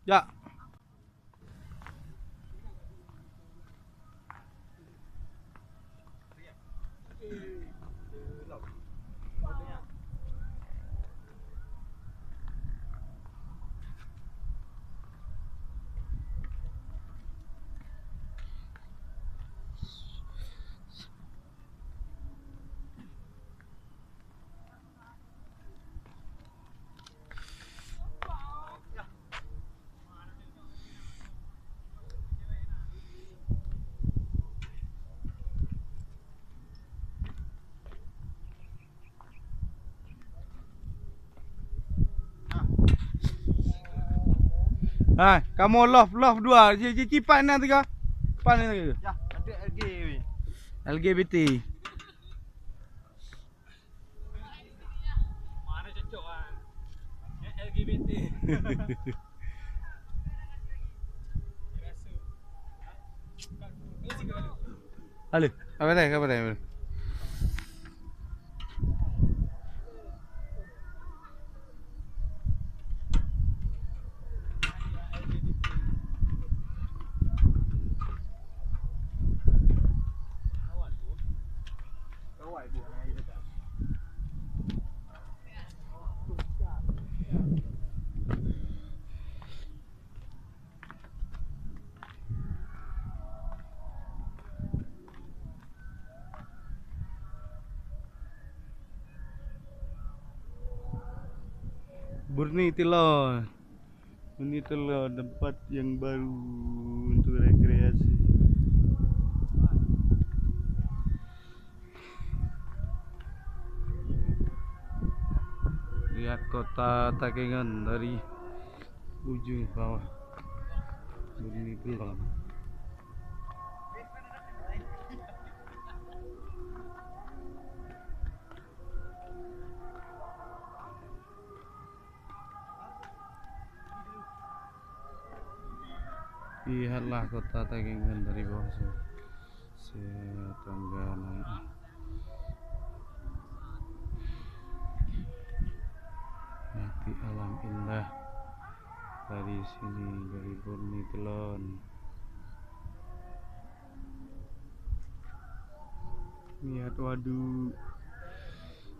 Ya. Ha, kamu love dua. Cipat nak tiga. Pan ni. Ya, ada LG weh. LGBT. Mana cocok ah. LGBT. Halo. Apa dah? Kawai buat air dekat. Burnitelon. Burnitelon tempat yang baru untuk rekreasi. Lihat kota Takengon dari ujung bawah. Burnitelon. Lihatlah kota Takengon dari bawah setangga naik. Nikmati alam indah dari sini, dari Burnitelon. Lihat waduk,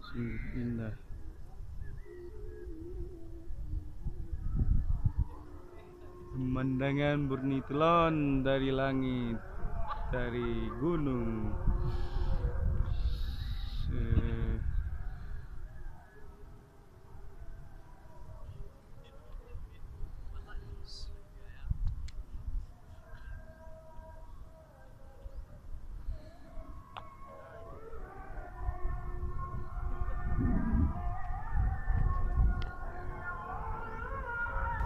sungguh indah. Pemandangan Burnitelon dari langit, dari gunung.